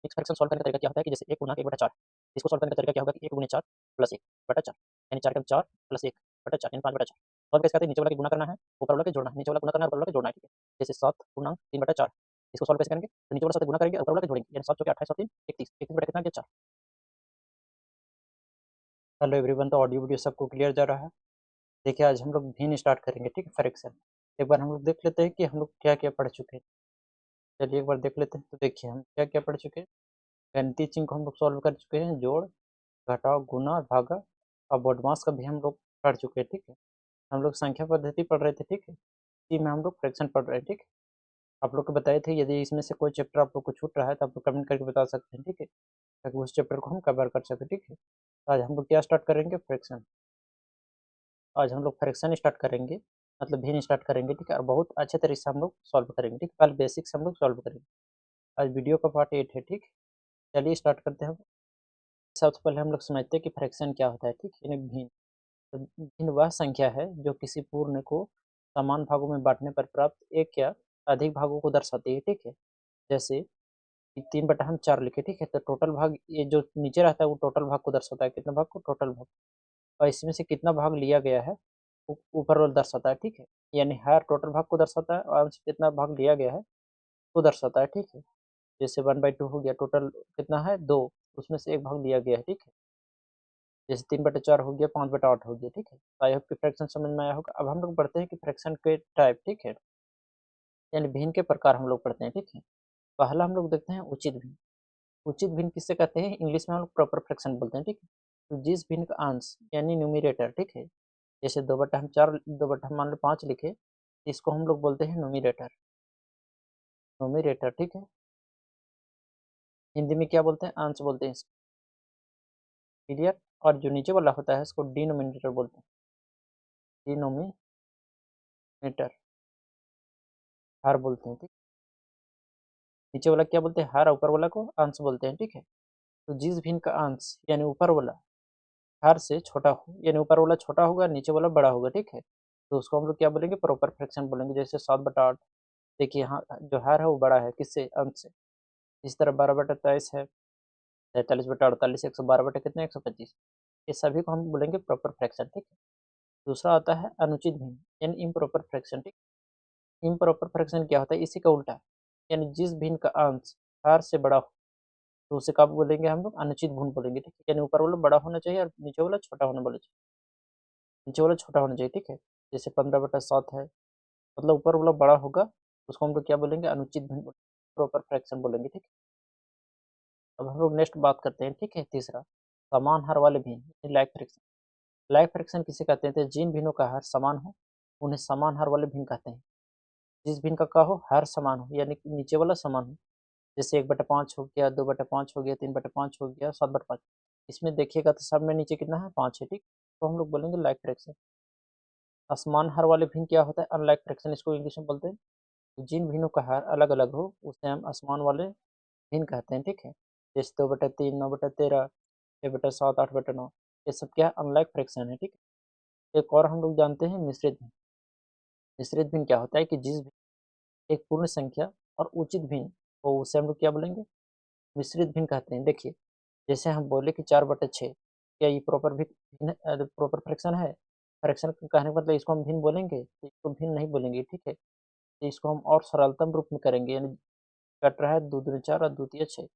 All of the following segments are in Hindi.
इस फ्रैक्शन सॉल्व करने का तरीका क्या होता है कि जैसे 1 गुना 1/4 इसको सॉल्व करने का तरीका क्या होगा कि 1 गुने 4 प्लस 1/4 यानी 4 के 4 प्लस 1/4 यानी 5/4 सॉल्व कैसे करते हैं नीचे वाला के गुना करना है ऊपर वाला के जोड़ना है नीचे वाला गुना करना है ऊपर वाला के जोड़ना है ठीक है जैसे 7 पूर्णांक 3/4 इसको सॉल्व कैसे करेंगे तो नीचे वाला साथ गुना करेंगे ऊपर वाला के जोड़ेंगे यानी 7 चौके 28 और 3 31 31 बटा कितना गया 4। हेलो एवरीवन, तो ऑडियो वीडियो सबको क्लियर जा रहा है। देखिए आज हम लोग भिन्न स्टार्ट करेंगे ठीक है फ्रैक्शन। एक बार हम लोग देख लेते हैं कि हम लोग क्या क्या पढ़ चुके हैं। चलिए एक बार देख लेते हैं। तो देखिए हम क्या क्या पढ़ चुके हैं। गणितीय चिन्ह को हम लोग सॉल्व कर चुके हैं, जोड़ घटाव गुना भागा और बॉडमास का भी हम लोग पढ़ चुके हैं ठीक है। हम लोग संख्या पद्धति पढ़ रहे थे ठीक है, इसी में हम लोग फ्रैक्शन पढ़ रहे हैं ठीक है। आप लोग को बताए थे यदि इसमें से कोई चैप्टर आप लोग को छूट रहा है तो आप लोग कमेंट करके बता सकते हैं ठीक है, ताकि उस चैप्टर को हम कवर कर सकें ठीक है। तो आज हम लोग क्या स्टार्ट करेंगे, फ्रैक्शन। आज हम लोग फ्रैक्शन स्टार्ट करेंगे, मतलब भिन्न स्टार्ट करेंगे ठीक है, और बहुत अच्छे तरीके से हम लोग सॉल्व करेंगे ठीक है। पहले बेसिक से हम लोग सॉल्व करेंगे। आज वीडियो का पार्ट 8 है ठीक है। चलिए स्टार्ट करते हैं। सबसे पहले हम लोग समझते हैं कि फ्रैक्शन क्या होता है ठीक है, यानी भिन्न। तो भिन्न वह संख्या है जो किसी पूर्ण को समान भागों में बांटने पर प्राप्त एक या अधिक भागों को दर्शाती है ठीक है। जैसे 3/4 लिखे ठीक है, तो टोटल भाग ये जो नीचे रहता है वो टोटल भाग को दर्शाता है, कितना भाग को, टोटल भाग। और इसमें से कितना भाग लिया गया है ऊपर वाला दर्शाता है ठीक है, यानी हर टोटल भाग को दर्शाता है और अंश कितना भाग लिया गया है वो दर्शाता है ठीक है। जैसे 1/2 हो गया, टोटल कितना है 2, उसमें से एक भाग लिया गया है ठीक है। जैसे 3/4 हो गया, 5/8 हो गया ठीक है। तो आई होप कि फ्रैक्शन समझ में आया होगा। अब हम लोग पढ़ते हैं कि फ्रैक्शन के टाइप ठीक है, यानी भिन्न के प्रकार हम लोग पढ़ते हैं ठीक है। पहला हम लोग देखते हैं उचित भिन्न। उचित भिन्न किससे कहते हैं, इंग्लिश में हम लोग प्रॉपर फ्रैक्शन बोलते हैं ठीक है। तो जिस भिन्न का अंश यानी न्यूमिरेटर ठीक है, जैसे 2/4 2 मान लो 5 लिखे, इसको हम लोग बोलते हैं नोमिरेटर। नोमिरेटर ठीक है, हिंदी में क्या बोलते हैं, अंश बोलते हैं इसको, क्लियर। और जो नीचे वाला होता है इसको डिनोमिनेटर बोलते हैं, डिनोमिनेटर हर बोलते हैं ठीक। नीचे वाला क्या बोलते हैं, हर, ऊपर वाला को अंश बोलते हैं ठीक है। तो जिस भिन्न का अंश यानी ऊपर वाला हर से छोटा हो, यानी ऊपर वाला छोटा होगा नीचे वाला बड़ा होगा ठीक है, तो उसको हम लोग क्या बोलेंगे, प्रॉपर फ्रैक्शन बोलेंगे। जैसे 7/8, देखिए यहाँ जो हर है वो बड़ा है किससे, अंश से। इस तरह 12/23 है, 43/48, 112 कितने, 125। ये सभी को हम बोलेंगे प्रॉपर फ्रैक्शन ठीक है। दूसरा आता है अनुचित भिन्न यानी इम्प्रॉपर फ्रैक्शन ठीक। इम्प्रॉपर फ्रैक्शन क्या होता है, इसी का उल्टा, यानी जिस भिन्न का अंश हर से बड़ा हो तो उसे कब बोलेंगे, हम लोग अनुचित भिन्न बोलेंगे ठीक है। यानी ऊपर वाला बड़ा होना चाहिए और नीचे वाला छोटा होना बोले चाहिए, नीचे वाला छोटा होना चाहिए ठीक है। जैसे 15/7 है, मतलब ऊपर वाला बड़ा होगा, उसको हम लोग क्या बोलेंगे, अनुचित भिन्न, प्रॉपर फ्रैक्शन बोलेंगे ठीक है। अब हम लोग नेक्स्ट बात करते हैं ठीक है, तीसरा समान हर वाले भिन्न, लाइक फ्रैक्शन। लाइक फ्रैक्शन किसे कहते हैं, तो जिन भिन्नों का हर समान हो उन्हें समान हर वाले भिन्न कहते हैं। जिस भिन्न का हो हर समान हो, यानी कि नीचे वाला समान हो, जैसे 1/5 हो गया, 2/5 हो गया, 3/5 हो गया, 7/5। इसमें देखिएगा तो सब में नीचे कितना है, 5 है ठीक। तो हम लोग बोलेंगे लाइक फ्रैक्शन। असमान हर वाले भिन्न क्या होता है, अनलाइक फ्रैक्शन, इसको इंग्लिश में बोलते हैं। जिन भिन्नों का हर अलग अलग हो उसे हम असमान वाले भिन्न कहते हैं ठीक है। जैसे 2/3, 9/13, 6/7, 8/9, ये सब क्या है, अनलाइक फ्रैक्शन है ठीक है। एक और हम लोग जानते हैं मिश्रित भिन्न। मिश्रित भिन्न क्या होता है कि जिस एक पूर्ण संख्या और उचित भिन्न हो उसे हम लोग क्या बोलेंगे, मिश्रित भिन्न कहते हैं। देखिए जैसे हम बोले कि 4/6, क्या ये प्रॉपर भिन्न, प्रॉपर फ्रैक्शन है। फ्रैक्शन कहने का मतलब इसको हम भिन्न बोलेंगे, तो इसको भिन्न नहीं बोलेंगे ठीक है। तो इसको हम और सरलतम रूप में करेंगे, यानी कट रहा है 2 दूनी 4 और 2 तिया 6,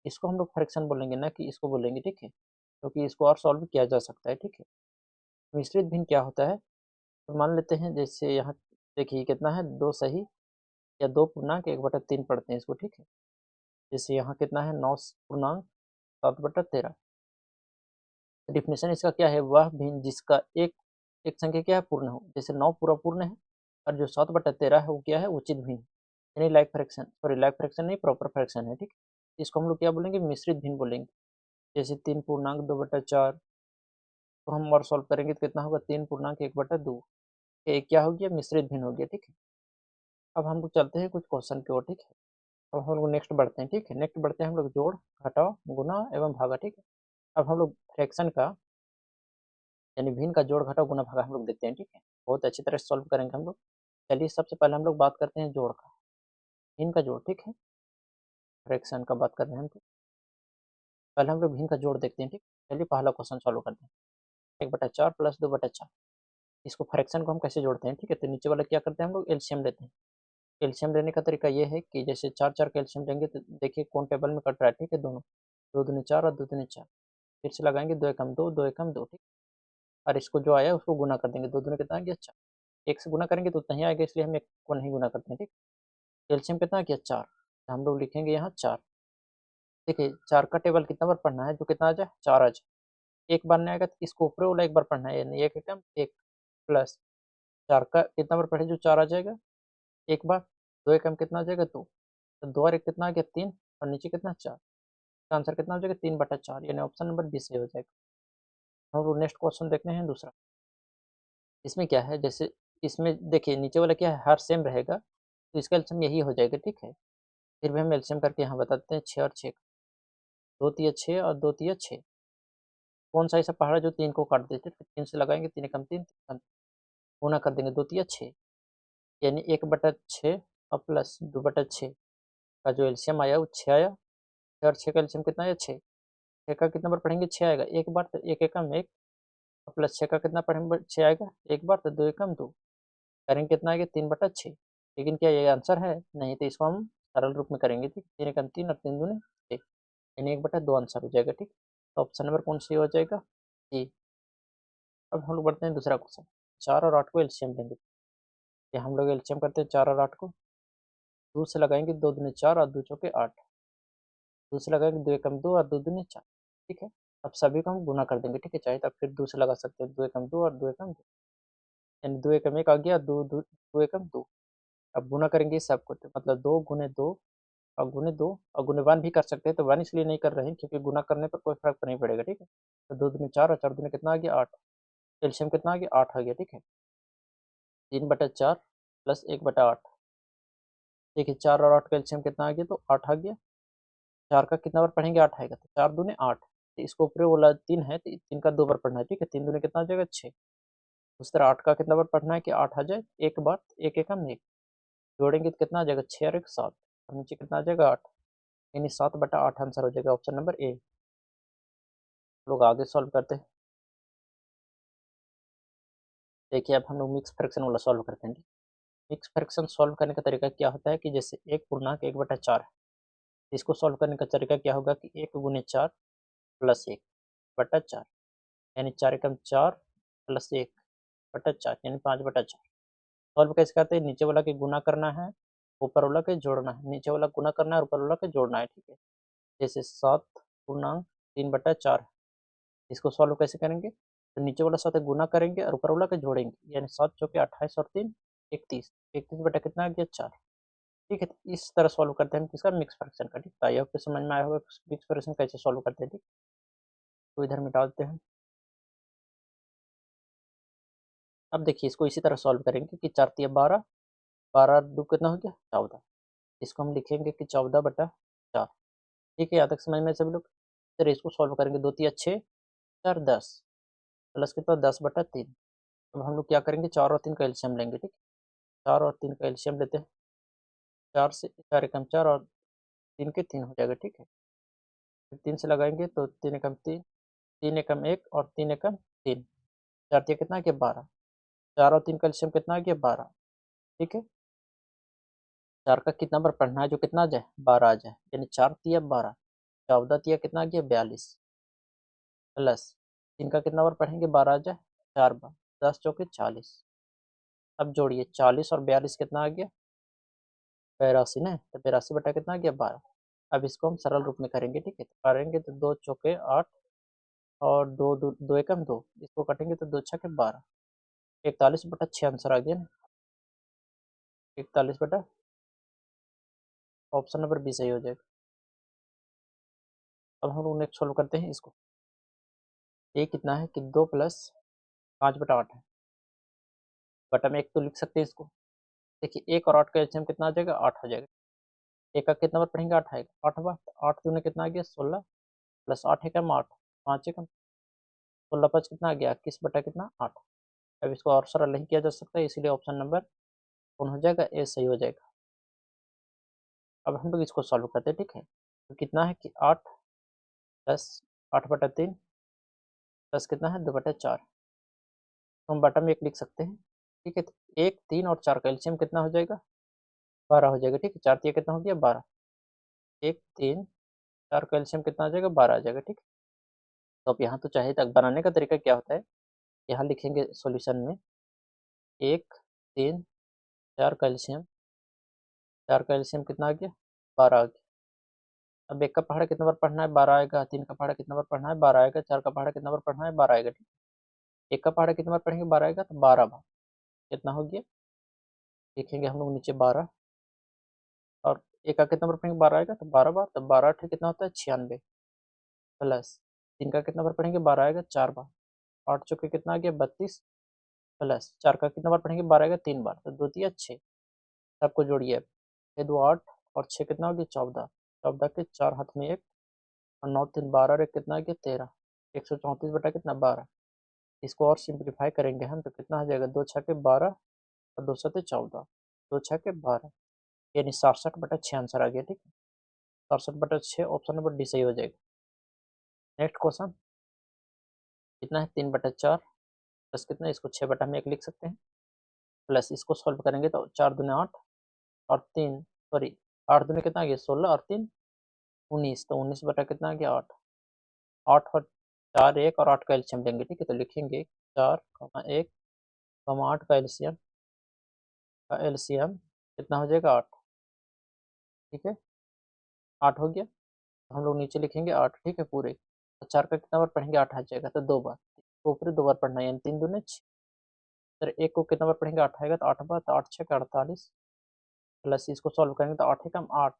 इसको हम लोग फ्रैक्शन बोलेंगे, ना कि इसको बोलेंगे ठीक है, क्योंकि इसको और सॉल्व किया जा सकता है ठीक है। मिश्रित भिन्न क्या होता है, तो मान लेते हैं जैसे यहाँ देखिए कितना है, 2 सही या 2 पूर्णांक 1/3 पढ़ते हैं इसको ठीक है। जैसे यहाँ कितना है, 9 पूर्णांक 7/13। डिफिनेशन इसका क्या है, वह भिन्न जिसका एक एक संख्या क्या है, पूर्ण हो। जैसे 9 पूरा पूर्ण है और जो 7/13 है वो क्या है, उचित भिन्न, यानी like fraction, sorry like fraction नहीं, प्रॉपर फ्रैक्शन है ठीक। इसको हम लोग क्या बोलेंगे, मिश्रित भिन्न बोलेंगे। जैसे 3 पूर्णांक 2/4, तो हम और सॉल्व करेंगे तो कितना होगा, 3 पूर्णांक 1/2, ये क्या हो गया, मिश्रित भिन्न हो गया ठीक है। अब हम लोग चलते हैं कुछ क्वेश्चन की ओर ठीक है। अब हम लोग नेक्स्ट बढ़ते हैं ठीक है, नेक्स्ट बढ़ते हैं हम लोग जोड़ घटाव गुना एवं भागा ठीक है। अब हम लोग फ्रैक्शन का यानी भिन्न का जोड़ घटाव गुना भागा हम लोग देखते हैं ठीक है, बहुत अच्छी तरह से सॉल्व करेंगे हम लोग। चलिए सबसे पहले हम लोग बात करते हैं जोड़ का, भिन्न का जोड़ ठीक है। फ्रैक्शन का बात कर रहे हैं हम, तो पहले हम लोग भिन्न का जोड़ देखते हैं, ठीक। चलिए पहला क्वेश्चन सॉल्व करते हैं। 1/4 प्लस 2/4, इसको फ्रैक्शन को हम कैसे जोड़ते हैं, ठीक है। तो नीचे वाला क्या करते हैं, हम लोग एलसीएम लेते हैं। एलसीएम लेने का तरीका ये है कि जैसे 4 का एलसीएम लेंगे तो देखिए कौन टेबल में कट रहा है, ठीक है। दोनों 2 दूनी 4 और 2 दूनी 4, फिर से लगाएंगे 2 एकम 2, 2 एकम 2, ठीक। और इसको जो आया उसको गुना कर देंगे, 2 दूनी कितना आ गया 4, एक से गुना करेंगे तो उतना ही आएगा, इसलिए हम एक को नहीं गुना करते हैं, ठीक। एलसीएम कितना आ गया 4, तो हम लोग लिखेंगे यहाँ 4। देखिए 4 का टेबल कितना बार पढ़ना है, जो कितना आ जाए 4 आ जाए। एक बार नहीं आएगा तो इसको ऊपर वाला एक बार पढ़ना है, यानी एक एकम एक प्लस 4 का कितना बार पढ़े जो 4 आ जाएगा एक बार, 2 एकम कितना आ जाएगा 2, तो 2 और 1 कितना आ गया 3, और नीचे कितना 4, इसका आंसर कितना हो जाएगा 3/4, यानी ऑप्शन नंबर बी सही हो जाएगा। हम लोग नेक्स्ट क्वेश्चन देखते हैं दूसरा। इसमें क्या है, जैसे इसमें देखिए नीचे वाला क्या है, हर सेम रहेगा, तो इसका एलसीएम यही हो जाएगा, ठीक है। फिर भी हम एलसीएम करके यहाँ बताते हैं 6 और 6, 2 तिया 6 और 2 तिया 6, कौन सा ऐसा पहाड़ है जो 3 को काट देते, फिर 3 से लगाएंगे, 3 एकम 3, गुना कर देंगे 2 तिया 6, यानी 1/6 और प्लस 2/6 का जो एलसीएम आया वो 6 आया। 6 और 6 का एलसीएम कितना आया 6, 6 का कितना बार पढ़ेंगे 6 आएगा एक बार, तो 1 एकम 1, और प्लस 6 का कितना पढ़ेंगे 6 आएगा एक बार, तो 2 एकम 2, करेंगे कितना आएगा 3/6। लेकिन क्या ये आंसर है, नहीं, तो इसको हम सरल रूप में करेंगे, ठीक। 3 एकम 3 और 3 दूनी 6, यानी 1/2 आंसर हो जाएगा, ठीक। तो ऑप्शन नंबर कौन सी हो जाएगा, जी। अब हम लोग बढ़ते हैं दूसरा क्वेश्चन। 4 और 8 को एलसीएम लेंगे, ये हम लोग एलसीएम करते हैं 4 और 8 को, 2 से लगाएंगे 2 दूनी 4 और 2 चौके 8, 2 से लगाएंगे 2 एकम 2 और 2 दूनी 4, ठीक है। अब सभी को हम गुना कर देंगे, ठीक है, चाहे तो फिर 2 से लगा सकते हैं, 2 एकम 2 और 2 एकम 2, यानी 2 एकम 1 आ गया, 2 एकम 2। अब गुना करेंगे इस सबको, तो मतलब 2 गुने 2 और गुने 2 और गुने 1 भी कर सकते हैं, तो 1 इसलिए नहीं कर रहे हैं क्योंकि गुना करने पर कोई फर्क नहीं पड़ेगा, ठीक है। तो 2 दूनी 4 और 4 दूनी कितना आ गया 8, एलसीएम कितना आ गया 8 आ गया, ठीक है। 3/4 प्लस 1/8, देखिए 4 और 8 का एलसीएम कितना आ गया, तो 8 आ गया। 4 का कितना बार पढ़ेंगे 8 आएगा, तो 4 दूने 8, तो इसको ऊपर वाला 3 है, तो 3 का 2 बार पढ़ना है, ठीक है। 3 दूने कितना आ जाएगा 6, उस तरह 8 का कितना बार पढ़ना है कि 8 आ जाए एक बार, 1 एकम 1, जोड़ेंगे तो कितना आ जाएगा 6 और 1 7, और नीचे कितना आ जाएगा 8, यानी 7/8 आंसर हो जाएगा, ऑप्शन नंबर ए। लोग आगे सॉल्व करते हैं। देखिए अब हम लोग मिक्स फ्रैक्शन वाला सॉल्व करते हैं। मिक्स फ्रैक्शन सॉल्व करने का तरीका क्या होता है कि जैसे 1 पूर्णांक 1/4 है, इसको सॉल्व करने का तरीका क्या होगा कि 1 गुने 4 प्लस 1/4, यानी 4 एकम 4 प्लस 1/4, यानी 5/4। सॉल्व कैसे करते हैं, नीचे वाला के गुना करना है, ऊपर वाला के जोड़ना है, नीचे वाला गुना करना है, ऊपर वाला के जोड़ना है, ठीक है। जैसे 7 पूर्णांक 3/4, इसको सॉल्व कैसे करेंगे, तो नीचे वाला साथ गुना करेंगे और ऊपर वाला के जोड़ेंगे, यानी 7 चौके 28 और 3 31, 31 बटा कितना आ गया 4, ठीक है। तो इस तरह सॉल्व करते हैं किसका, मिक्स फ्रैक्शन का, ठीक है। आई होप समझ में आया होगा मिक्स फ्रैक्शन कैसे सॉल्व करते हैं, ठीक। तो इधर मिटा देते हैं। अब देखिए इसको इसी तरह सॉल्व करेंगे कि 4 तिया 12, 12 2 कितना हो गया 14, इसको हम लिखेंगे कि 14/4, ठीक है। यहाँ तक समझ में सभी लोग। फिर इसको सॉल्व करेंगे, 2 तिया 6, 4 10, प्लस कितना 10/3। अब हम लोग क्या करेंगे, 4 और 3 का एलसीएम लेंगे, ठीक। 4 और 3 का एलसीएम लेते हैं, 4 से 4 एकम 4 और 3 के 3 हो जाएगा, ठीक है। फिर 3 से लगाएंगे तो 3 एकम 3, 3 एकम 1 और 3 एकम 3, 4 तिया कितना आ गया 12, 4 और 3 का एलसीएम कितना आ गया 12, ठीक है। 4 का कितना बार पढ़ना है जो कितना आ जाए 12 आ जाए, यानी 4 तिया 12, 14 तिया कितना आ गया 42, प्लस 3 का कितना बार पढ़ेंगे 12 आ जाए 4 बार, 10 चौके 40। अब जोड़िए 40 और 42 कितना आ गया 82 ना, तो 82 बटा कितना आ गया 12। अब इसको हम सरल रूप में करेंगे, ठीक है। तो करेंगे तो 2 चौके 8 और 2 एकम 2, इसको काटेंगे तो 2 छके 12, 41/6 आंसर आ गया ना, 41 बटा, ऑप्शन नंबर बी सही हो जाएगा। अब हम लोग नेक्स्ट सोल्व करते हैं इसको। ए कितना है कि 2 प्लस 5/8 है, बटा में 1 तो लिख सकते हैं इसको। देखिए 1 और 8 का एलसीएम कितना आ जाएगा 8 आ जाएगा, एक का कितना बार पढ़ेंगे 8 आएगा 8 बार, 8 दूने कितना आ गया 16, प्लस 8 एकम 8, 5 एकम 16 5 कितना आ गया 21 बटा कितना 8। अब इसको और सरल नहीं किया जा सकता, इसीलिए ऑप्शन नंबर कौन हो जाएगा, ए सही हो जाएगा। अब हम लोग इसको सॉल्व करते हैं, ठीक है। तो कितना है कि 8 प्लस 8/3 प्लस कितना है 2/4। तो हम बटा में 1 लिख सकते हैं। ठीक है, तो 1, 3 और 4 का एलसीएम कितना हो जाएगा? 12 हो जाएगा। ठीक है, 4 कितना हो गया? 12। 1, 3, 4 का एलसीएम कितना आ जाएगा? 12 आ जाएगा। ठीक है, तो अब यहाँ तो चाहे तक बनाने का तरीका क्या होता है, यहाँ लिखेंगे सॉल्यूशन में 1, 3, 4 का एलसीएम, 4 का एलसीएम कितना आ गया? 12 आ गया। अब 1 का पहाड़ा कितना बार पढ़ना है? 12 आएगा। 3 का पहाड़ा कितना बार पढ़ना है? 12 आएगा। 4 का पहाड़ा कितना बार पढ़ना है? 12 आएगा। ठीक है, 1 का पहाड़ा कितना बार पढ़ेंगे? 12 आएगा, तो 12 बार कितना हो गया? लिखेंगे हम लोग नीचे 12, और 1 का कितना बार पढ़ेंगे? 12 आएगा, तो 12 बार, तो 12 ठीक कितना होता है? 96 प्लस 3 का कितना बार पढ़ेंगे? 12 आएगा, 4 बार, 8 चौके कितना आ गया? 32 प्लस 4 का कितना बार पढ़ेंगे? 12 आएगा, 3 बार, तो 2 तिया 6, सबको जोड़िए। 6 2 8 और 6 कितना हो गया? 14, 14 के 4 हाथ में 1 और 9 3 12 और 1 कितना आ गया? 13, 134 बटा कितना? 12। इसको और सिंप्लीफाई करेंगे हम तो कितना आ जाएगा? 2 छके 12 और 2 सते 14, 2 छके 12, यानी 67/6 आंसर आ गया। ठीक है, 67/6 ऑप्शन नंबर डी सही हो जाएगा। नेक्स्ट क्वेश्चन कितना है? 3/4 प्लस कितना है? इसको 6 में 1 लिख सकते हैं, प्लस इसको सॉल्व करेंगे तो 4 दूनी 8 और 3 सॉरी 8 दूनी कितना आ गया? 16 और 3 19, तो 19 बटा कितना आ गया? 8, 8 और 4 1 और 8 का एलसीएम लेंगे। ठीक है, तो लिखेंगे 4, 1, 8 का एलसीएम कितना हो जाएगा? 8। ठीक है, 8 हो गया, तो हम लोग नीचे लिखेंगे 8। ठीक है, पूरे, तो 4 का कितना बार पढ़ेंगे? 8 आ जाएगा, तो 2 बार, तो ऊपरी 2 बार पढ़ना है, यानी 3 दूनी 6। फिर 1 को कितना बार पढ़ेंगे? 8 आएगा, तो 8 बार, तो 8 6 48 प्लस इसको सॉल्व करेंगे तो 8 कम 8,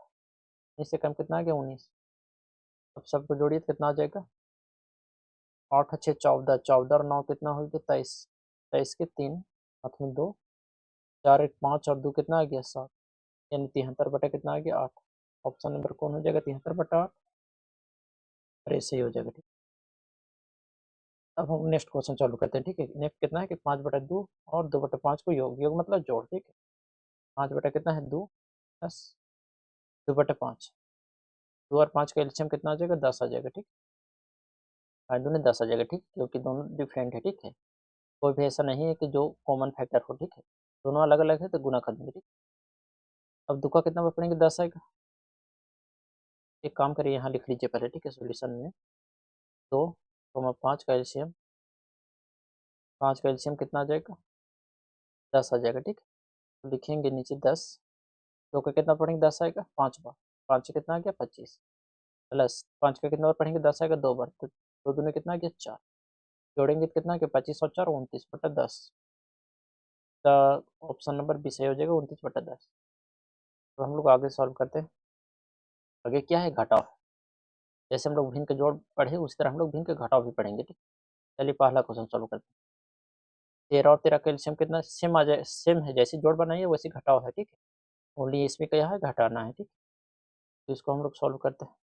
इससे कम कितना आ गया? 19। अब सबको जोड़िए तो कितना आ जाएगा? 8 6 14, 14 और 9 कितना हो गया? 23, 23 के 3 हाथ में 2, 4 1 5 और 2 कितना आ गया? 7, यानी 73 बटा कितना आ गया? 8। ऑप्शन नंबर कौन हो जाएगा? 73/8, और ऐसे ही हो जाएगा। ठीक, अब हम नेक्स्ट क्वेश्चन चालू करते हैं। ठीक है, नेक्स्ट कितना है कि 5/2 और 2/5 को योग, योग मतलब जोड़। ठीक है, 5 बटा कितना है? 2 प्लस 2/5, 2 और 5 का एलसीएम कितना आ जाएगा? 10 आ जाएगा। ठीक, फाइंड में 10 आ जाएगा। ठीक, क्योंकि दोनों डिफरेंट है। ठीक है, कोई भी ऐसा नहीं है कि जो कॉमन फैक्टर हो। ठीक है, दोनों अलग अलग है तो गुना कर देंगे। ठीक, अब दो का कितना बार पढ़ेंगे? 10 आएगा। एक काम करिए, यहाँ लिख लीजिए पहले। ठीक है, सोल्यूशन में 2, 5 का एलसीएम, 5 का एलसीएम कितना आ जाएगा? 10 आ जाएगा। ठीक, तो लिखेंगे नीचे 10, 2 का कितना पढ़ेंगे? 10 आएगा, 5 बार, 5 कितना आ गया? 25 प्लस 5 का कितना बार पढ़ेंगे? 10 आएगा, 2 बार, तो 2 दूनी कितना आ गया? 4, जोड़ेंगे तो कितना आ गया? 25 और 4 29/10, का ऑप्शन नंबर बी सही हो जाएगा, 29/10। तो हम लोग आगे सॉल्व करते हैं। आगे क्या है? घटाव। जैसे हम लोग भिन्न के जोड़ पढ़े, उसी तरह हम लोग भिन्न के घटाव भी पढ़ेंगे। ठीक, चलिए पहला क्वेश्चन सॉल्व करते हैं। 13 और 13 का एलसीएम कितना? सेम आ जाए, सेम है, जैसे जोड़ बनाइए वैसे घटाव है। ठीक है, ओनली इसमें क्या है? घटाना है। ठीक, तो इसको हम लोग सॉल्व करते हैं।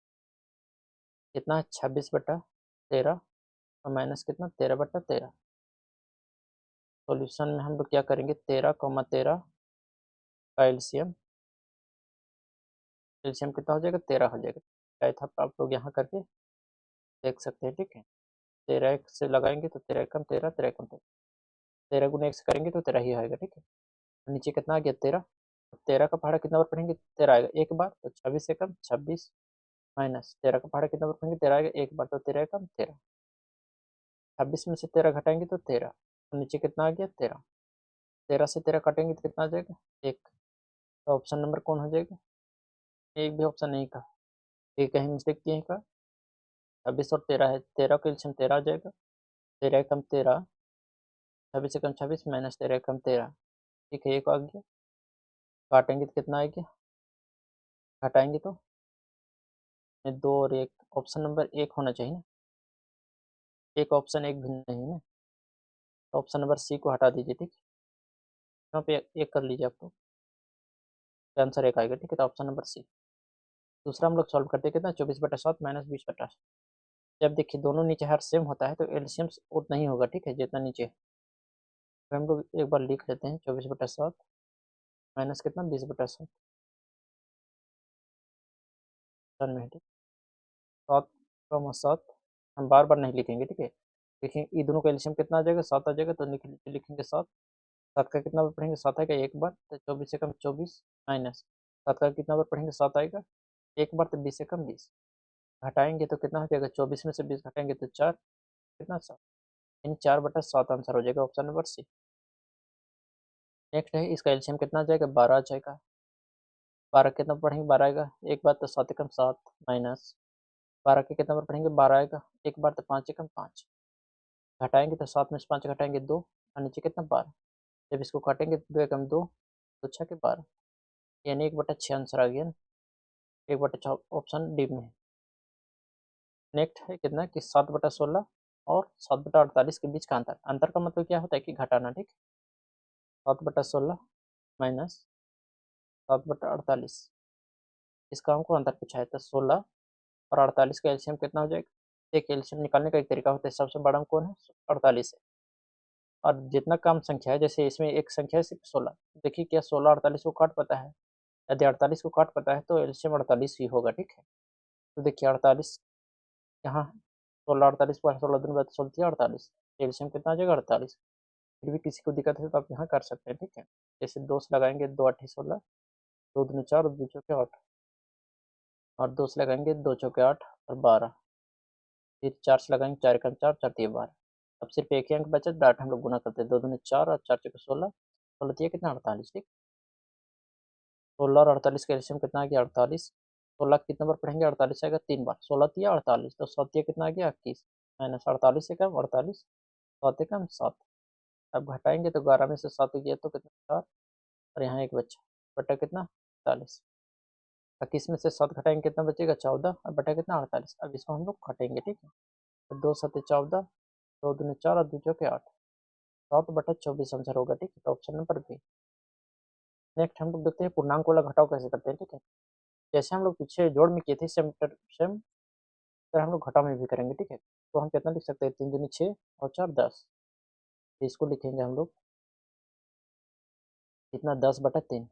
कितना है? 26/13 और माइनस कितना? 13/13। सॉल्यूशन में हम लोग क्या करेंगे? 13, 13 का एलसीएम, एलसीएम कितना हो जाएगा? 13 हो जाएगा। शायद आप लोग यहाँ करके देख सकते हैं। ठीक है, 13 एक से लगाएंगे तो 13 कम 13, 13 कम 13, 13 गुना 1 से करेंगे तो 13 ही आएगा। ठीक है, नीचे कितना आ गया? 13, 13 का पहाड़ा कितना बार पढ़ेंगे? 13 आएगा, एक बार, तो 26 से कम 26 माइनस 13 का पहाड़ा कितना बार पढ़ेंगे? 13 आएगा, एक बार, तो 13 कम 13, 26 में से 13 घटाएंगे तो 13, तो नीचे कितना आ गया? 13, 13 से 13 काटेंगे तो कितना आ जाएगा? 1, तो ऑप्शन नंबर कौन हो जाएगा? एक भी ऑप्शन नहीं था, ये कहीं मिस्टेक किए हैं का? 26 और 13 है, 13 का एलसीएम 13 आ जाएगा, 13 कम 13, 26 से कम 26 माइनस 13 कम 13। ठीक है, एक आ गया, काटेंगे तो कितना आएगा? घटाएंगे तो 2 और 1, ऑप्शन नंबर 1 होना चाहिए ना, एक ऑप्शन एक भी नहीं ना, तो ऑप्शन नंबर सी को हटा दीजिए। ठीक, यहाँ पे एक कर लीजिए आप, तो आंसर एक आएगा। ठीक है, तो ऑप्शन नंबर सी। दूसरा हम लोग सॉल्व करते हैं। कितना? 24/7 माइनस 20/7। जब देखिए दोनों नीचे हर सेम होता है तो एलसीएम उतना ही होगा। ठीक है, जितना नीचे, तो हम लोग एक बार लिख लेते हैं 24/7 माइनस कितना? 20/7 में। 7 हम बार बार नहीं लिखेंगे, ठीक है। देखें ये दोनों का एल्शियम कितना आ जाएगा, 7 आ जाएगा, तो लिखेंगे 7। 7 का कितना बार पढ़ेंगे, 7 आएगा एक बार, तो 24 से कम 24 माइनस 7 का कितना बार पढ़ेंगे, 7 आएगा एक बार, तो 20 से कम 20 घटाएंगे तो कितना हो जाएगा, 24 में से 20 घटाएंगे तो 4, कितना 7, यानी 4/7 आंसर हो जाएगा ऑप्शन नंबर सी। नेक्स्ट है इसका एल्शियम कितना आ जाएगा, 12 आ जाएगा। 12 कितना पढ़ेंगे, 12 आएगा एक बार, तो 7 एकम 7 माइनस 12 के कितना बार पढ़ेंगे, 12 आएगा एक बार, तो 5 एकम 5 घटाएंगे तो 7 में से 5 घटाएंगे 2 और नीचे कितना 12, जब इसको काटेंगे तो 2 एकम 2 तो 6 के 12, यानी 1/6 आंसर आ गया। 1/6 ऑप्शन डी में है। नेक्स्ट है कितना कि 7/16 और 7/48 के बीच का अंतर। अंतर का मतलब क्या होता है कि घटाना, ठीक। 7/16 माइनस 7/48, इसका हमको अंतर पूछा है, तो 16 और 48 का एल्शियम कितना हो जाएगा। एक एल्शियम निकालने का एक तरीका होता है, सबसे बड़ा में कौन है, 48 है, और जितना कम संख्या है, जैसे इसमें एक संख्या है सिर्फ 16, देखिए क्या 16 48 को काट पाता है, यदि 48 को काट पाता है तो एल्शियम 48 ही होगा, ठीक है। तो देखिए 48 यहाँ 16 48 पर 16 दिन बाद 16 48, एल्शियम कितना आ जाएगा 48। फिर भी किसी को दिक्कत है तो आप यहाँ कर सकते हैं, ठीक है। जैसे 2 से लगाएंगे 2 8 16, 2 दूनी 4 और 2 चौके 8, और 2 से लगाएंगे 2 चौके 8 और 12, फिर 4 से लगाएंगे 4 एकम 4 4 तिया 12। अब सिर्फ एक ही अंक बचा, डाट हम लोग गुना करते हैं, 2 दूनी 4 और 4 चौके 16, 16 तिया कितना 48, ठीक। 16 और 48 का एल्शियम कितना आ गया 48। 16 कितने बार पढ़ेंगे, 48 आएगा 3 बार, 16 तिया 48, तो 7 तिया कितना आ गया 21 माइनस 48 से कम 48, 7 एकम 7। अब घटाएंगे तो 12 में से 7 गया तो कितना 4, और यहाँ एक बच्चा, बटा कितना 40, 21 में से 7 घटाएंगे कितना बचेगा 14, और बटा कितना 48। अब इसको हम लोग घटेंगे, ठीक है। तो 2 7 14, 2 दूनी 4 और 2 चौके 8, 7/24 आंसर होगा, ठीक है। तो ऑप्शन नंबर बी। नेक्स्ट हम लोग देखते हैं पूर्णांक वाला घटाव कैसे करते हैं, ठीक है। जैसे हम लोग पीछे जोड़ में किए थे सेम सेम तरह हम लोग घटाव में भी करेंगे, ठीक है। तो हम कितना लिख सकते हैं, 3 दूनी 6 और 4 10, तो इसको लिखेंगे हम लोग कितना 10/3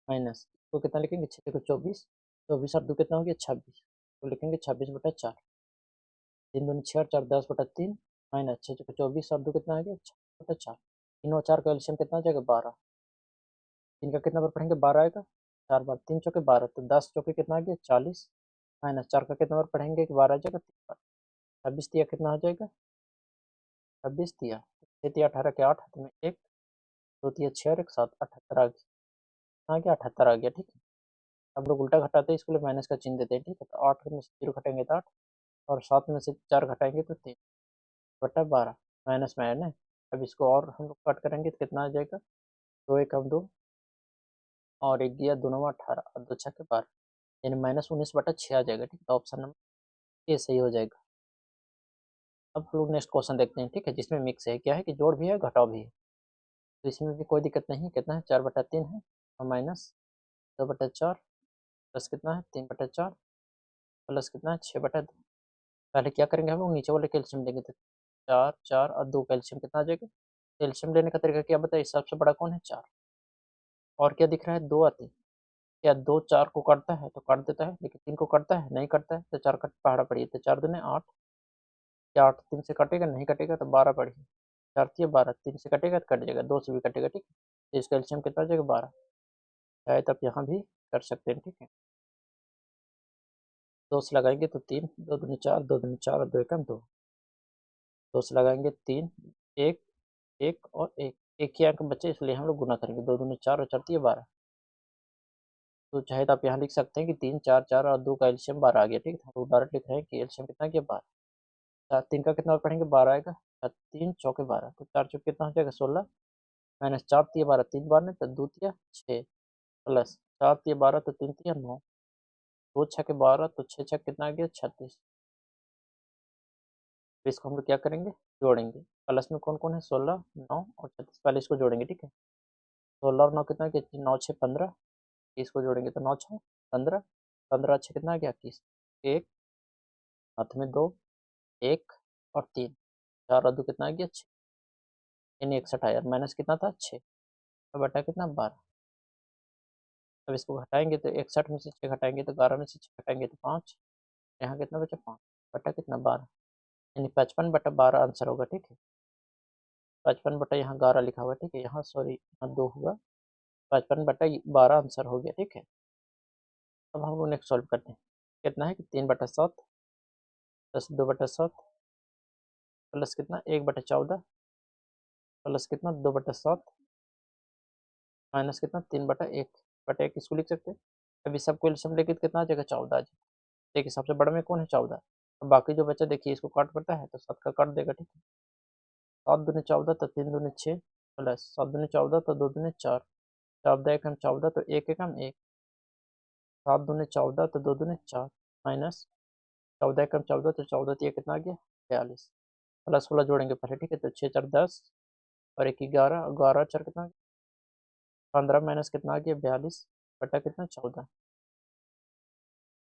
माइनस, तो कितना लिखेंगे 6 को 24, 24 और 2 कितना हो गया 26, तो लिखेंगे 26/4, 3 दूनी 6 और 4 10/3 माइनस 6 को 24 और 2 कितना आ गया 6/4, 3 और 4 का एल्शियम कितना आ जाएगा 12, 3 का कितना बार पढ़ेंगे 12 आएगा 4 बार, 3 चौके 12, तो 10 चौके कितना आ गया 40 माइनस 4 का कितना बार पढ़ेंगे कि 12 आ जाएगा 3 बार, 26 तिया कितना आ जाएगा 26 तिया 6 तिया 18 के 8 हाथ में 1, 2 तिया 6 और 1 7 78 आ गया 78 आ गया, ठीक है। अब लोग उल्टा घटाते हैं, इसके लिए माइनस का चिन्ह देते हैं, ठीक है। तो 8 में से 0 घटाएंगे तो 8, और 7 में से 4 घटाएंगे तो 3/12 माइनस में है ना। अब इसको और हम लोग कट करेंगे तो कितना आ जाएगा, 2 एकम 2 और 1 दिया 2 9 18 और 2 छक्के 12, यानी -19/6 आ जाएगा, ठीक है। तो ऑप्शन नंबर ए सही हो जाएगा। अब लोग नेक्स्ट क्वेश्चन देखते हैं, ठीक है, जिसमें मिक्स है, क्या है कि जोड़ भी है घटाव भी है, तो इसमें भी कोई दिक्कत नहीं है। कितना है 4/3 है और माइनस 2/4 प्लस कितना है 3/4 प्लस कितना है 6/2। पहले क्या करेंगे हम लोग, नीचे वाले कैल्शियम लेंगे, तो 4 4 और 2 कैल्शियम कितना आ जाएगा। कैल्शियम लेने का तरीका क्या बताइए, सबसे बड़ा कौन है 4, और क्या दिख रहा है 2 आते, क्या 2 4 को काटता है तो काट देता है, लेकिन 3 को काटता है नहीं काटता है, तो 4 कट पहाड़ा पड़ी, तो 4 दूने 8, क्या 8 3 से कटेगा नहीं कटेगा, तो 12 पड़ी, 4 तिया 12, 3 से कटेगा तो कट जाएगा, 2 से भी कटेगा, ठीक है। तो इसका कैल्शियम कितना आ जाएगा 12, चाहे तो आप यहाँ भी कर सकते हैं, ठीक है। 2 से लगाएंगे तो 3, 2 दूनी 4, 2 दूनी 4 और 2 एकम 2, 2 से लगाएंगे 3 1 1 और 1, एक ही अंक बचे इसलिए हम लोग गुना करेंगे, 2 दूनी 4 और 4 तिया 12, तो चाहे तो आप यहाँ लिख सकते हैं कि 3 4 4 और 2 का एल्शियम 12 आ गया, ठीक है। हम लोग डायरेक्ट लिख रहे हैं कि एल्शियम कितना गया 12, 4 3 का कितना और पढ़ेंगे 12 आएगा, 3 चौके 12, तो 4 चौके कितना हो जाएगा 16 माइनस 4 तिया 12, 3 बार ने तो 2 तिया 6 प्लस 4 तिया 12 तो 3 तिया 9, 2 छक्के 12 तो 6 छक्के कितना आ गया 36। तो इसको हम लोग क्या करेंगे जोड़ेंगे, प्लस में कौन कौन है 16 9 और 36, पहले इसको जोड़ेंगे, ठीक है। 16 और 9 कितना गया 9 6 15, इसको जोड़ेंगे तो 9 6 15, 15 6 कितना आ गया 21, एक हाथ में 2 1 और 3, 4 और 2 कितना आ गया 6, यानी 61 आया, माइनस कितना था 6 और बटा कितना 12। अब इसको घटाएंगे तो 61 में से 6 घटाएंगे तो 11 में से 6 घटाएंगे तो 5, यहाँ कितना बचा 5 बटा कितना 12, यानी 55/12 आंसर होगा। ठीक है, 55 बटा यहाँ 11 लिखा हुआ है। ठीक है, यहाँ सॉरी यहाँ 2 हुआ, 55/12 आंसर हो गया। ठीक है, अब हम लोग नेक्स्ट सॉल्व करते हैं। कितना है कि 3/7 प्लस 2/7 प्लस कितना 1/14 प्लस कितना 2/7 माइनस कितना 3/1 इसको लिख सकते हैं। अभी सबको एलसीएम लेके तो कितना आ जाएगा 14 आ जाएगा। देखिए सबसे बड़े में कौन है 14, अब बाकी जो बचा देखिए इसको काट पड़ता है तो 7 का काट देगा। ठीक है, 7 दूनी 14 तो 3 दूनी 6 प्लस 7 दूनी 14 तो 2 दूनी 4, 4 एक हम 14 तो 1 एक हम 1, 7 दूनी 14 तो 2 दूनी 4 माइनस 14 एक हम 14 तो 14 तो ये कितना आ गया 42, प्लस वाला जोड़ेंगे पहले। ठीक है, तो 6 4 10 और 1 11, 11 4 कितना 15 माइनस कितना आ गया 42 बटा कितना 14।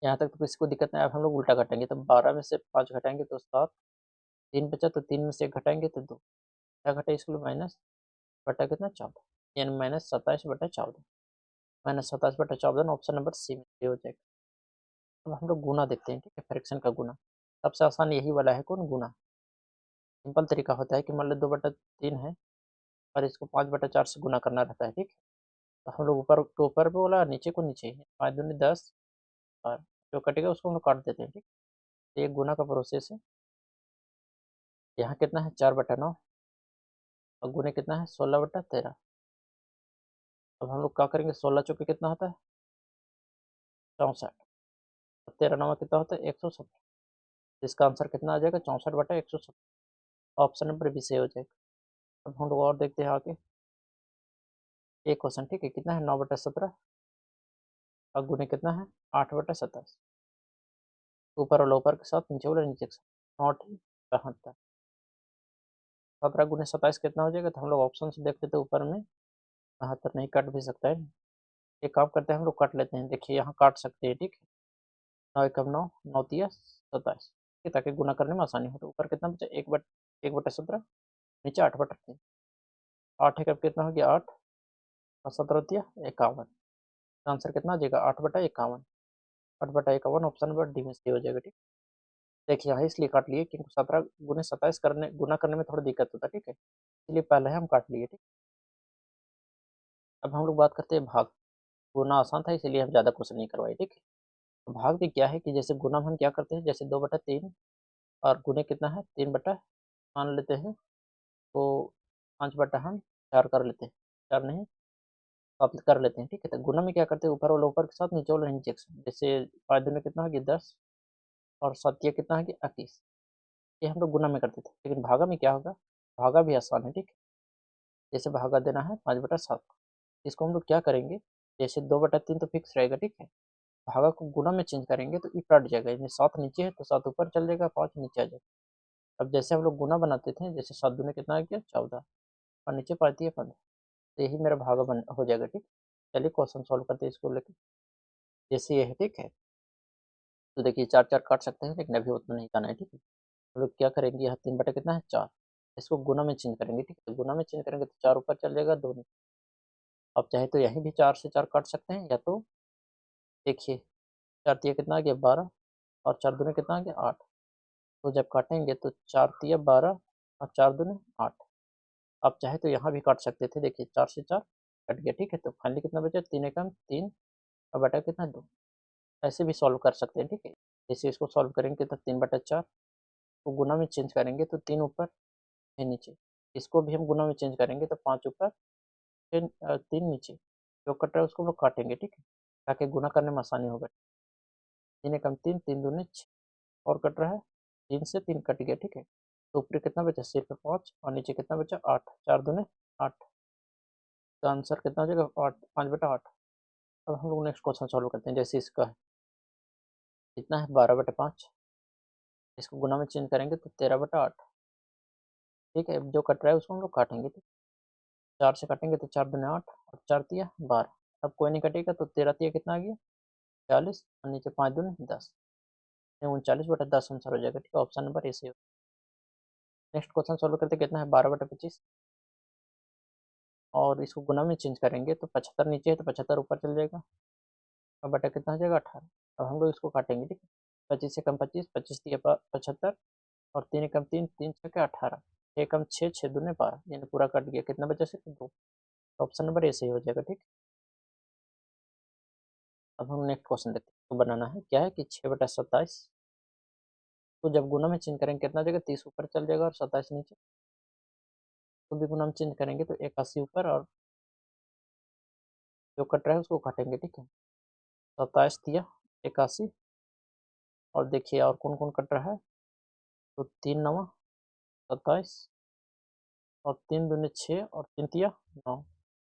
यहाँ तक तो किसी को दिक्कत नहीं। अब हम लोग उल्टा घटाएंगे, तो 12 में से 5 घटाएंगे तो 7, 3 बचा तो 3 में से 1 घटाएंगे तो 2, क्या घटा इसको माइनस बटा कितना 14, यानी -27/14, -27/14 ना ऑप्शन नंबर सी में हो जाएगा। अब हम लोग गुना देखते हैं। ठीक है, फ्रैक्शन का गुना सबसे आसान यही वाला है। कौन गुना, सिंपल तरीका होता है कि मान लो 2/3 है और इसको 5/4 से गुना करना रहता है। ठीक है, तो हम लोग ऊपर को ऊपर पे बोला, नीचे को नीचे, 5 दूनी 10 और जो कटेगा उसको हम लोग काट देते हैं। ठीक, तो ये गुना का प्रोसेस है। यहाँ कितना है 4/9 और गुने कितना है 16/13। अब हम लोग क्या करेंगे, 16 चौके कितना होता है 64, 13 नवा कितना होता है 170। इसका आंसर कितना आ जाएगा 64/170, ऑप्शन नंबर बी से हो जाएगा। अब हम लोग और देखते हैं आगे एक क्वेश्चन। ठीक है, कितना है 9/17 और गुने कितना है 8/27, ऊपर वाला ऊपर के साथ नीचे वाला नीचे के साथ 9 72, 17 गुने 27 कितना हो जाएगा, तो हम लोग ऑप्शन से देख लेते हैं ऊपर में 72 नहीं कट भी सकता है। एक काम करते हैं हम लोग काट लेते हैं, देखिए यहाँ काट सकते हैं। ठीक है, 9 एकम 9, 9 तिया 27, ताकि गुना करने में आसानी हो। तो ऊपर कितना बचा 1/17, नीचे 8/3, 8 एकम कितना हो गया 8 और 17 तिया 51, आंसर कितना आ जाएगा 8/51, 8/51 ऑप्शन नंबर डी में सही हो जाएगा। ठीक, देखिए यहाँ इसलिए काट लिए क्योंकि 17 गुने 27 करने गुना करने में थोड़ा दिक्कत होता है। ठीक है, इसलिए पहले हम काट लिए। ठीक, अब हम लोग बात करते हैं भाग। गुना आसान था इसलिए हम ज़्यादा क्वेश्चन नहीं करवाए। ठीक है, तो भाग भी क्या है कि जैसे गुना में हम क्या करते हैं, जैसे 2/3 और गुने कितना है 3 मान लेते हैं, तो 5 हम 4 कर लेते हैं, 4 नहीं 7 कर लेते हैं। ठीक है, तो गुना में क्या करते हैं, ऊपर वाला ऊपर के साथ नीचे वाला नीचे के साथ, जैसे 5 दूनी कितना हो गया 10 और 7 ये कितना हो गया 21, ये हम लोग गुना में करते थे। लेकिन भागा में क्या होगा, भागा भी आसान है। ठीक है, जैसे भागा देना है 5/7 को, इसको हम लोग क्या करेंगे, जैसे 2/3 तो फिक्स रहेगा। ठीक है, भागा को गुना में चेंज करेंगे तो ये कट जाएगा, यानी 7 नीचे है तो 7 ऊपर चल जाएगा, 5 नीचे आ जाएगा। अब जैसे हम लोग गुना बनाते थे, जैसे 7 दूनी कितना आ गया 14 और नीचे 5 दिए 15, तो यही मेरा भागा बन हो जाएगा। ठीक, चलिए क्वेश्चन सॉल्व करते हैं इसको लेकर। जैसे ये है ठीक है, तो देखिए 4 4 काट सकते हैं लेकिन अभी उतना नहीं करना है। ठीक है, हम लोग क्या करेंगे, यहाँ 3 कितना है 4, इसको गुना में चेंज करेंगे। ठीक है, गुना में चेंज करेंगे तो 4 ऊपर चल जाएगा 2 नीचे। अब चाहे तो यहीं भी 4 से 4 काट सकते हैं, या तो देखिए 4 तिया कितना आ गया 12 और 4 दूनी कितना आ गया 8, तो जब काटेंगे तो 4 तिया 12 और 4 दूनी 8। आप चाहे तो यहाँ भी काट सकते थे, देखिए 4 से 4 कट गया। ठीक है, तो फाइनली कितना बचा 3 एकम 3 और बटा कितना 2, ऐसे भी सॉल्व कर सकते हैं। ठीक है, जैसे इसको सॉल्व करेंगे तो 3/4 को गुना में चेंज करेंगे तो 3 ऊपर 6 नीचे, इसको भी हम गुना में चेंज करेंगे तो 5 ऊपर 3 नीचे, जो कट रहा है उसको हम लोग काटेंगे। ठीक है, ताकि गुना करने में आसानी होगा। 3 एकम 3, 3 दूनी 6 और कट रहा है 3 से 3 कट गया। ठीक है, तो ऊपर कितना बचा सिर्फ 5 और नीचे कितना बचा 8, 4 दूनी 8, तो आंसर कितना हो जाएगा 8 5/8। अब हम लोग नेक्स्ट क्वेश्चन सॉल्व करते हैं। जैसे इसका है कितना है 12/5, इसको गुना में चेंज करेंगे तो 13/8। ठीक है, अब जो कट रहा है उसको हम लोग काटेंगे। ठीक, 4 से काटेंगे तो 4 दूनी 8 और 4 तिया 12, अब कोई नहीं कटेगा तो 13 तिया कितना आ गया 40 और नीचे 5 दूनी 10, 39/10 आंसर हो जाएगा। ठीक है, ऑप्शन नंबर ए से। नेक्स्ट क्वेश्चन सॉल्व करते कितना है 12/25 और इसको गुना में चेंज करेंगे तो 75 नीचे है तो 75 ऊपर चल जाएगा और बटा कितना हो जाएगा 18। अब हम लोग इसको काटेंगे। ठीक है, 25 से कम 25, 25 दिया 75 और 3 एकम 3, 3 छः के 18, 6 एकम 6, 6 दूने 12, यानी पूरा कट गया। कितना बचा सिर्फ 2। ऑप्शन नंबर ए सही हो जाएगा। ठीक, अब हम नेक्स्ट क्वेश्चन देखते हैं। तो बनाना है क्या है कि 6/27 तो जब गुना में चेंज करेंगे कितना जाएगा, 30 ऊपर चल जाएगा और 27 नीचे। तो भी गुना में चेंज करेंगे तो 81 ऊपर और जो कट रहा है उसको काटेंगे। ठीक है, 27 दिया 81 और देखिए और कौन कौन कट रहा है। तो 3 9 27 और 3 दूने 6 और 3 तिया 9,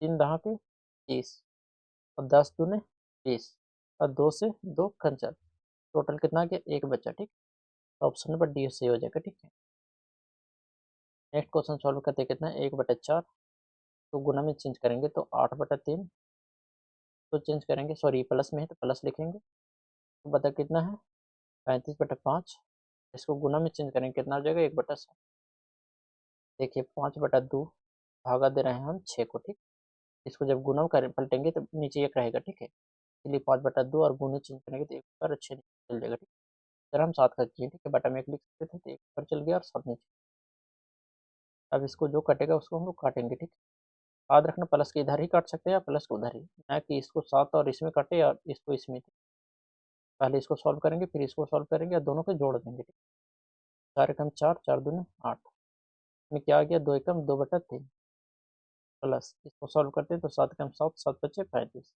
3 दहा के 30 और 10 दूने 20 और 2 से 2 खंचर, टोटल कितना आ गया, 1 बचा। ठीक, तो ऑप्शन नंबर डी सही हो जाएगा। ठीक है, नेक्स्ट क्वेश्चन सॉल्व करते कितना है, 1/4 तो गुना में चेंज करेंगे तो 8/3 तो चेंज करेंगे, सॉरी प्लस में है तो प्लस लिखेंगे। तो बता कितना है, 35/5। इसको गुना में चेंज करेंगे कितना हो जाएगा, 1/7। देखिए 5/2 भागा दे रहे हैं हम 6 को। ठीक, इसको जब गुना कर पलटेंगे तो नीचे 1 रहेगा। ठीक है, इसलिए 5/2 और गुने चेंज करेंगे तो 1 पर 6 चल जाएगा। ठीक, सर हम 7 का किए। ठीक है, बटा में 1 लिख सकते थे तो 1 पर चल गया और 7 नीचे। अब इसको जो कटेगा उसको हम लोग काटेंगे। ठीक, याद रखना प्लस के इधर ही काट सकते हैं या प्लस को उधर ही, ना कि इसको 7 और इसमें काटे या इसको इसमें। पहले इसको सॉल्व करेंगे फिर इसको सॉल्व करेंगे और दोनों को जोड़ देंगे। ठीक, 4 एकम 4, 4 दूने 8 में क्या आ गया, 2 एकम 2/3 प्लस इसको सॉल्व करते हैं तो 7 एकम 7, 7 बचे 35,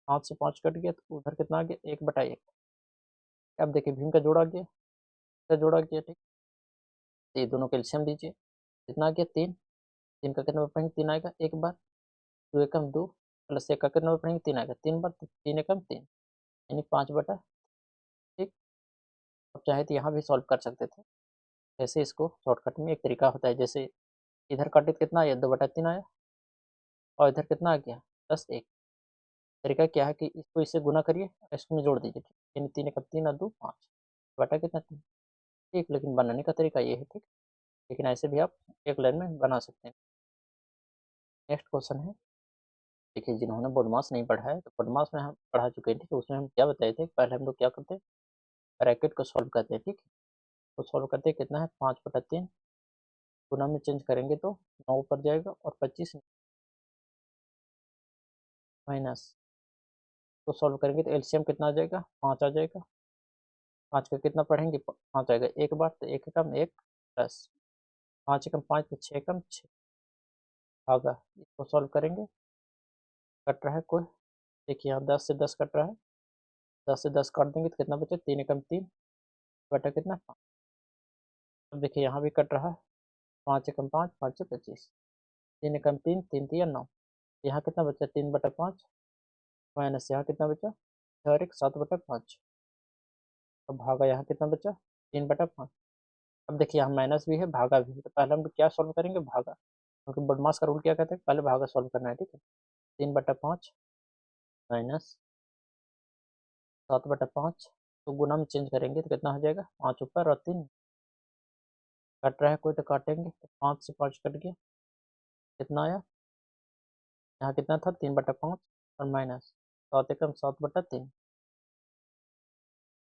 5 से 5 कट गया तो उधर कितना आ गया, 1/1। अब देखिए भीम का जोड़ा गया, इसका जोड़ा गया। ठीक, तो ये दोनों का एलसीएम दीजिए, कितना आ गया 3, 3 का कितना पढ़ेंगे 3 आएगा एक बार, 2 एकम 2 प्लस 1 का कितना पढ़ेंगे 3 आएगा 3 बार, तो 3 एकम 3 यानी 5/। ठीक, अब चाहे तो यहाँ भी सॉल्व कर सकते थे। जैसे इसको शॉर्टकट में एक तरीका होता है, जैसे इधर काटे तो कितना आया 2/3 आया और इधर कितना आ गया 10 1। तरीका क्या है कि इसको इससे गुना करिए और इसमें जोड़ दीजिए। ठीक, यानी 3 एकम 3 और 2 5 बटा कितना 3। ठीक, लेकिन बनाने का तरीका ये है। ठीक, लेकिन ऐसे भी आप एक लाइन में बना सकते हैं। नेक्स्ट क्वेश्चन है, देखिए जिन्होंने बोडमास नहीं पढ़ा है तो बोडमास में हम पढ़ा चुके हैं। ठीक है, उसमें हम क्या बताए थे, पहले हम लोग क्या करते हैं, ब्रैकेट को सॉल्व करते हैं। ठीक है, तो सॉल्व करते हैं कितना है 5/3 गुना में चेंज करेंगे तो 9 ऊपर जाएगा और 25 माइनस, तो सॉल्व करेंगे तो एलसीएम कितना आ जाएगा 5 आ जाएगा। 5 का कितना पढ़ेंगे 5 आएगा एक बार, तो 1 एकम 1 प्लस 5 एकम 5 तो 6 एकम 6 भागा, इसको सॉल्व करेंगे कट रहा है कोई, देखिए यहाँ 10 से 10 कट रहा है, 10 से 10 काट देंगे तो कितना बचे 3 एकम 3 बटा कितना 5। अब देखिए यहाँ भी कट रहा है, 5 एकम 5, 5 से 25, 3 एकम 3, 3 तिया 9, यहाँ कितना बचा 3/5 माइनस यहाँ कितना बचा 6 और 1 7/5। अब भागा यहाँ कितना बचा 3/5। अब देखिए यहाँ माइनस भी है भागा भी है, तो पहले हम लोग क्या सॉल्व करेंगे भागा, क्योंकि बदमाश का रूल क्या कहते हैं पहले भागा सॉल्व करना है। ठीक है, 3/5 माइनस 7/5 तो गुना में चेंज करेंगे तो कितना हो जाएगा 5 ऊपर और 3 कट रहा है कोई तो काटेंगे, तो 5 से 5 कट गया, कितना आया यहाँ कितना था 3/5 और माइनस 7 एकम 7/3।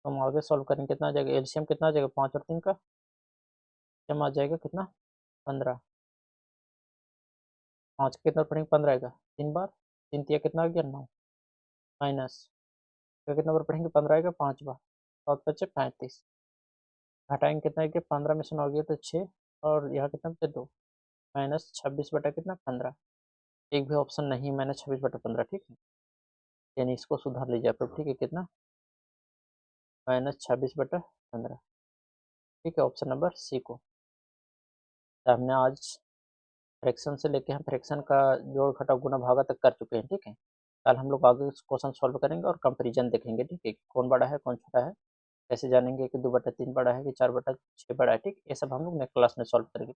तो हम आगे सॉल्व करेंगे कितना आ जाएगा, एलसीएम कितना आ जाएगा 5 और 3 का एलसीएम आ जाएगा कितना 15, 5 का कितना पढ़ेंगे 15 आएगा 3 बार, 3 तिया कितना आ गया 9 माइनस का कितना बार पढ़ेंगे 15 आएगा 5 बार, 7 बचे 35, घटाएंगे कितना आएगा 15 में से 9 गया तो 6 और यहाँ कितना बचे 2 माइनस 26 बटा कितना 15, एक भी ऑप्शन नहीं माइनस 26/15। ठीक है, यानी इसको सुधार लीजिए आप लोग। ठीक है, कितना -26/15। ठीक है, ऑप्शन नंबर सी को। तो हमने आज फ्रैक्शन से लेके हम फ्रैक्शन का जोड़ घटाव गुना भागा तक कर चुके हैं। ठीक है, कल हम लोग आगे क्वेश्चन सॉल्व करेंगे और कंपेरिजन देखेंगे। ठीक है, कौन बड़ा है कौन छोटा है, कैसे जानेंगे कि 2/3 बड़ा है कि 4/6 बड़ा है। ठीक, ये सब हम लोग नेक्स्ट क्लास में सॉल्व करेंगे।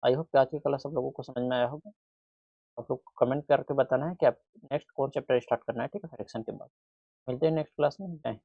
आई होप कि आज की क्लास आप लोगों को समझ में आया होगा। आप लोग कमेंट करके बताना है कि आप नेक्स्ट कौन चैप्टर स्टार्ट करना है। ठीक है, फ्रैक्शन के बाद मिलते हैं नेक्स्ट क्लास में। बाय।